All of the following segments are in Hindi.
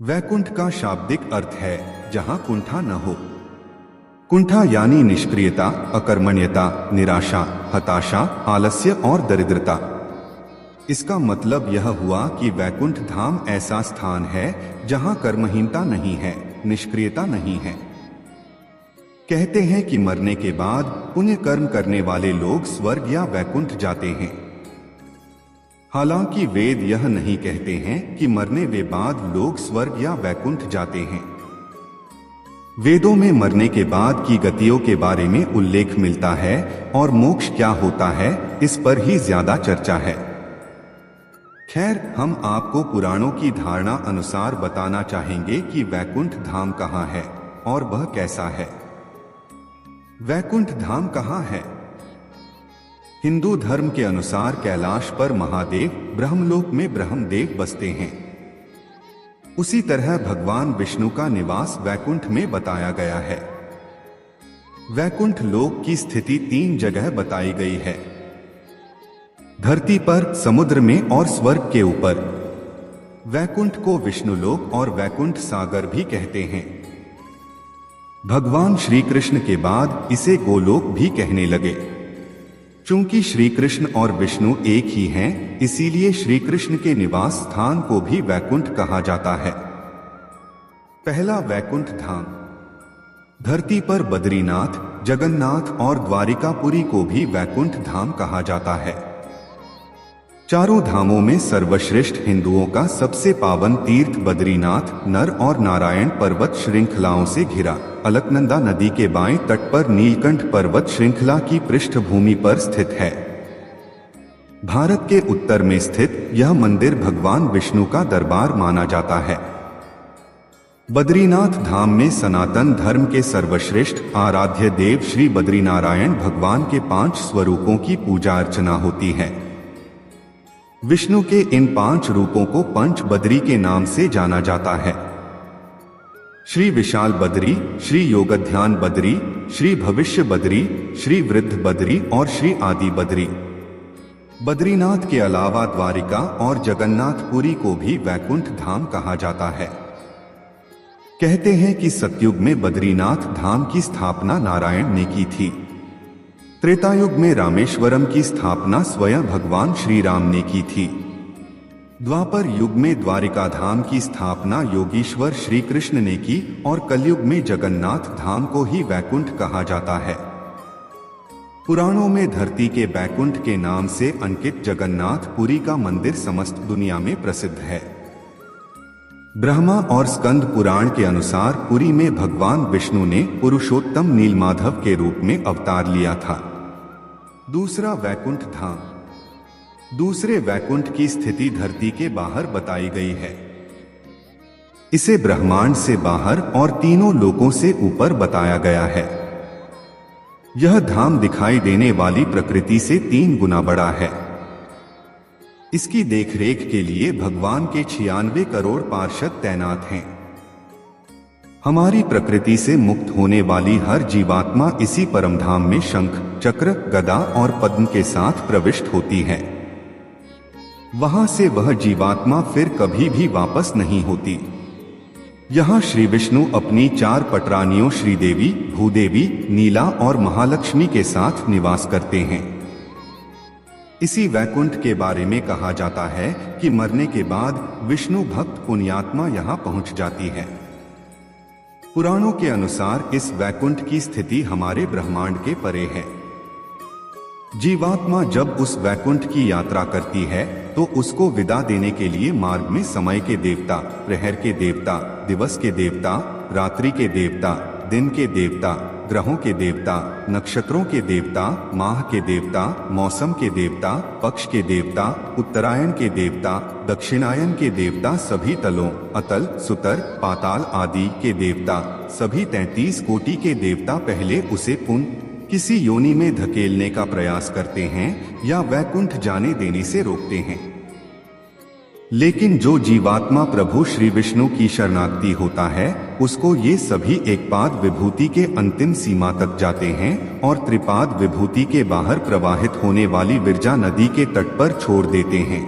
वैकुंठ का शाब्दिक अर्थ है जहां कुंठा न हो। कुंठा यानी निष्क्रियता, अकर्मण्यता, निराशा, हताशा, आलस्य और दरिद्रता। इसका मतलब यह हुआ कि वैकुंठ धाम ऐसा स्थान है जहां कर्महीनता नहीं है, निष्क्रियता नहीं है। कहते हैं कि मरने के बाद पुण्य कर्म करने वाले लोग स्वर्ग या वैकुंठ जाते हैं। हालांकि वेद यह नहीं कहते हैं कि मरने के बाद लोग स्वर्ग या वैकुंठ जाते हैं। वेदों में मरने के बाद की गतियों के बारे में उल्लेख मिलता है और मोक्ष क्या होता है इस पर ही ज्यादा चर्चा है। खैर, हम आपको पुराणों की धारणा अनुसार बताना चाहेंगे कि वैकुंठ धाम कहाँ है और वह कैसा है। वैकुंठ धाम कहाँ है? हिंदू धर्म के अनुसार कैलाश पर महादेव ब्रह्मलोक में ब्रह्मदेव बसते हैं। उसी तरह भगवान विष्णु का निवास वैकुंठ में बताया गया है। वैकुंठ लोक की स्थिति 3 जगह बताई गई है: धरती पर, समुद्र में और स्वर्ग के ऊपर। वैकुंठ को विष्णुलोक और वैकुंठ सागर भी कहते हैं। भगवान श्री कृष्ण के बाद इसे गोलोक भी कहने लगे। चूंकि श्री कृष्ण और विष्णु एक ही हैं, इसीलिए श्री कृष्ण के निवास स्थान को भी वैकुंठ कहा जाता है। पहला वैकुंठ धाम। धरती पर बद्रीनाथ, जगन्नाथ और द्वारिकापुरी को भी वैकुंठ धाम कहा जाता है। चारों धामों में सर्वश्रेष्ठ हिंदुओं का सबसे पावन तीर्थ बद्रीनाथ नर और नारायण पर्वत श्रृंखलाओं से घिरा अलकनंदा नदी के बाएं तट पर नीलकंठ पर्वत श्रृंखला की पृष्ठभूमि पर स्थित है। भारत के उत्तर में स्थित यह मंदिर भगवान विष्णु का दरबार माना जाता है। बद्रीनाथ धाम में सनातन धर्म के सर्वश्रेष्ठ आराध्य देव श्री बद्रीनारायण भगवान के 5 स्वरूपों की पूजा अर्चना होती है। विष्णु के इन 5 रूपों को पंच बद्री के नाम से जाना जाता है: श्री विशाल बद्री, श्री योगध्यान बद्री, श्री भविष्य बद्री, श्री वृद्ध बद्री और श्री आदि बद्री। बद्रीनाथ के अलावा द्वारिका और जगन्नाथपुरी को भी वैकुंठ धाम कहा जाता है। कहते हैं कि सतयुग में बद्रीनाथ धाम की स्थापना नारायण ने की थी। त्रेतायुग में रामेश्वरम की स्थापना स्वयं भगवान श्री राम ने की थी। द्वापर युग में द्वारिका धाम की स्थापना योगीश्वर श्री कृष्ण ने की और कलयुग में जगन्नाथ धाम को ही वैकुंठ कहा जाता है। पुराणों में धरती के वैकुंठ के नाम से अंकित जगन्नाथपुरी का मंदिर समस्त दुनिया में प्रसिद्ध है। ब्रह्मा और स्कंद पुराण के अनुसार पुरी में भगवान विष्णु ने पुरुषोत्तम नीलमाधव के रूप में अवतार लिया था। दूसरा वैकुंठ धाम। दूसरे वैकुंठ की स्थिति धरती के बाहर बताई गई है। इसे ब्रह्मांड से बाहर और तीनों लोकों से ऊपर बताया गया है। यह धाम दिखाई देने वाली प्रकृति से 3 गुना बड़ा है। इसकी देखरेख के लिए भगवान के 96 करोड़ पार्षद तैनात हैं। हमारी प्रकृति से मुक्त होने वाली हर जीवात्मा इसी परमधाम में शंख, चक्र, गदा और पद्म के साथ प्रविष्ट होती है। वहां से वह जीवात्मा फिर कभी भी वापस नहीं होती। यहाँ श्री विष्णु अपनी 4 पटरानियों श्रीदेवी, भूदेवी, नीला और महालक्ष्मी के साथ निवास करते हैं। इसी वैकुंठ के बारे में कहा जाता है कि मरने के बाद विष्णु भक्त पुण्यात्मा यहाँ पहुंच जाती है। पुराणों के अनुसार इस वैकुंठ की स्थिति हमारे ब्रह्मांड के परे है। जीवात्मा जब उस वैकुंठ की यात्रा करती है तो उसको विदा देने के लिए मार्ग में समय के देवता, प्रहर के देवता, दिवस के देवता, रात्रि के देवता, दिन के देवता, ग्रहों के देवता, नक्षत्रों के देवता, माह के देवता, मौसम के देवता, पक्ष के देवता, उत्तरायण के देवता, दक्षिणायन के देवता, सभी तलों, अतल, सुतर, पाताल आदि के देवता, सभी 33 कोटि के देवता पहले उसे पुनः किसी योनि में धकेलने का प्रयास करते हैं या वैकुंठ जाने देने से रोकते हैं। लेकिन जो जीवात्मा प्रभु श्री विष्णु की शरणागति होता है उसको ये सभी एकपाद विभूति के अंतिम सीमा तक जाते हैं और त्रिपाद विभूति के बाहर प्रवाहित होने वाली विरजा नदी के तट पर छोड़ देते हैं।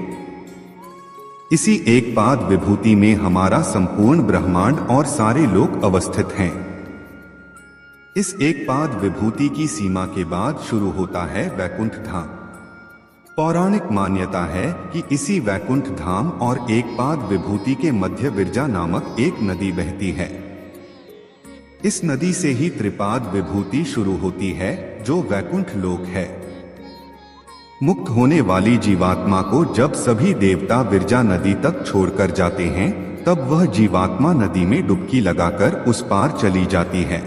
इसी एक पाद विभूति में हमारा संपूर्ण ब्रह्मांड और सारे लोक अवस्थित हैं। इस एक पाद विभूति की सीमा के बाद शुरू होता है वैकुंठ धाम। पौराणिक मान्यता है कि इसी वैकुंठ धाम और एक पाद विभूति के मध्य विरजा नामक एक नदी बहती है। इस नदी से ही त्रिपाद विभूति शुरू होती है, जो वैकुंठ लोक है। मुक्त होने वाली जीवात्मा को जब सभी देवता विरजा नदी तक छोड़कर जाते हैं, तब वह जीवात्मा नदी में डुबकी लगाकर उस पार चली जाती है।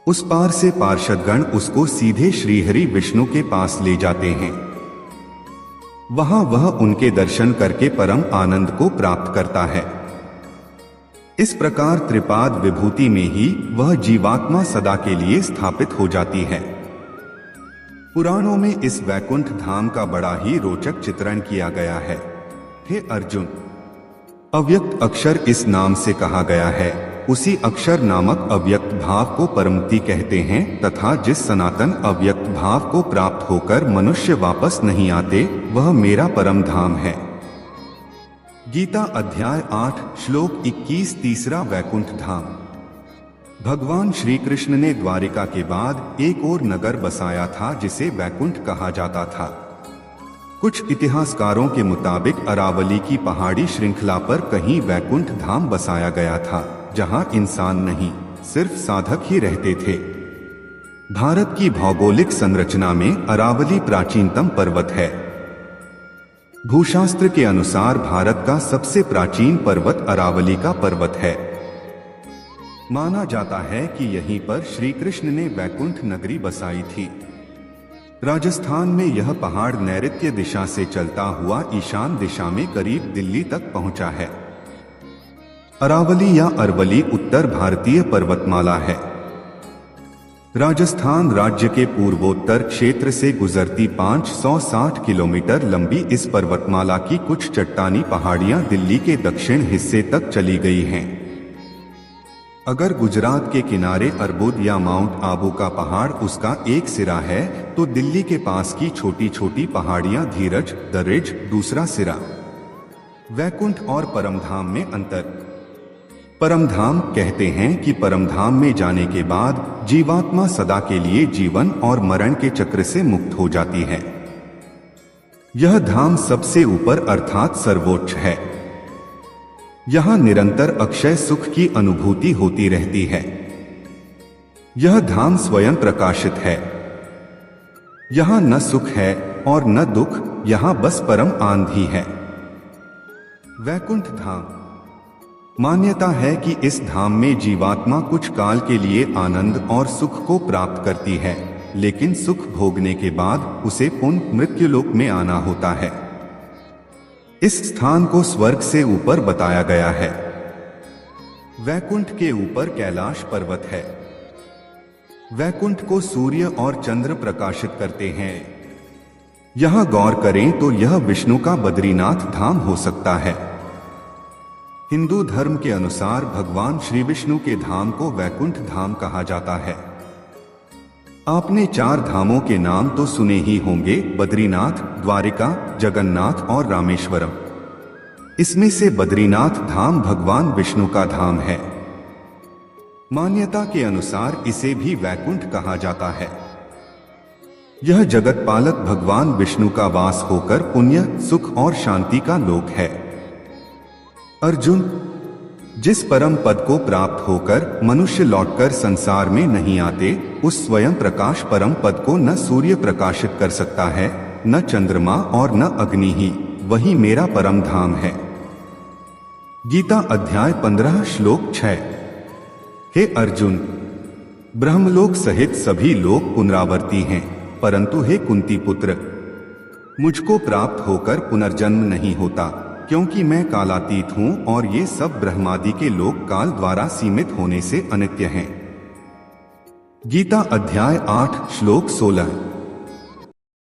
उस पार से पार्षदगण उसको सीधे श्रीहरि विष्णु के पास ले जाते हैं। वहां वह उनके दर्शन करके परम आनंद को प्राप्त करता है। इस प्रकार त्रिपाद विभूति में ही वह जीवात्मा सदा के लिए स्थापित हो जाती है। पुराणों में इस वैकुंठ धाम का बड़ा ही रोचक चित्रण किया गया है। हे अर्जुन, अव्यक्त अक्षर इस नाम से कहा गया है। उसी अक्षर नामक अव्यक्त भाव को परमति कहते हैं तथा जिस सनातन अव्यक्त भाव को प्राप्त होकर मनुष्य वापस नहीं आते, वह मेरा परम धाम है। गीता अध्याय 8 श्लोक 21 तीसरा वैकुंठ धाम। भगवान श्री कृष्ण ने द्वारिका के बाद एक और नगर बसाया था जिसे वैकुंठ कहा जाता था। कुछ इतिहासकारों के मुताबिक अरावली की पहाड़ी श्रृंखला पर कहीं वैकुंठ धाम बसाया गया था, जहां इंसान नहीं, सिर्फ साधक ही रहते थे। भारत की भौगोलिक संरचना में अरावली प्राचीनतम पर्वत है। भूशास्त्र के अनुसार भारत का सबसे प्राचीन पर्वत अरावली का पर्वत है। माना जाता है कि यहीं पर श्री कृष्ण ने वैकुंठ नगरी बसाई थी। राजस्थान में यह पहाड़ नैऋत्य दिशा से चलता हुआ ईशान दिशा में करीब दिल्ली तक पहुंचा है। अरावली या अरवली उत्तर भारतीय पर्वतमाला है। राजस्थान राज्य के पूर्वोत्तर क्षेत्र से गुजरती 560 किलोमीटर लंबी इस पर्वतमाला की कुछ चट्टानी पहाड़ियां दिल्ली के दक्षिण हिस्से तक चली गई हैं। अगर गुजरात के किनारे अर्बुद या माउंट आबू का पहाड़ उसका एक सिरा है, तो दिल्ली के पास की छोटी छोटी पहाड़ियां धीरज, दरिज दूसरा सिरा। वैकुंठ और परमधाम में अंतर। परमधाम कहते हैं कि परमधाम में जाने के बाद जीवात्मा सदा के लिए जीवन और मरण के चक्र से मुक्त हो जाती है। यह धाम सबसे ऊपर अर्थात सर्वोच्च है। यहां निरंतर अक्षय सुख की अनुभूति होती रहती है। यह धाम स्वयं प्रकाशित है। यहां न सुख है और न दुख, यहां बस परम आनंद ही है। वैकुंठ धाम। मान्यता है कि इस धाम में जीवात्मा कुछ काल के लिए आनंद और सुख को प्राप्त करती है, लेकिन सुख भोगने के बाद उसे पुनः मृत्युलोक में आना होता है। इस स्थान को स्वर्ग से ऊपर बताया गया है। वैकुंठ के ऊपर कैलाश पर्वत है। वैकुंठ को सूर्य और चंद्र प्रकाशित करते हैं। यहां गौर करें तो यह विष्णु का बद्रीनाथ धाम हो सकता है। हिंदू धर्म के अनुसार भगवान श्री विष्णु के धाम को वैकुंठ धाम कहा जाता है। आपने 4 धामों के नाम तो सुने ही होंगे, बद्रीनाथ, द्वारिका, जगन्नाथ और रामेश्वरम। इसमें से बद्रीनाथ धाम भगवान विष्णु का धाम है। मान्यता के अनुसार इसे भी वैकुंठ कहा जाता है। यह जगत पालक भगवान विष्णु का वास होकर पुण्य, सुख और शांति का लोक है। अर्जुन, जिस परम पद को प्राप्त होकर मनुष्य लौटकर संसार में नहीं आते, उस स्वयं प्रकाश परम पद को न सूर्य प्रकाशित कर सकता है, न चंद्रमा और न अग्नि ही, वही मेरा परम धाम है। गीता अध्याय 15 श्लोक 6। हे अर्जुन, ब्रह्मलोक सहित सभी लोक पुनरावर्ती हैं, परंतु हे कुंती पुत्र, मुझको प्राप्त होकर पुनर्जन्म नहीं होता, क्योंकि मैं कालातीत हूं और ये सब ब्रह्मादि के लोक काल द्वारा सीमित होने से अनित्य हैं। गीता अध्याय 8 श्लोक 16।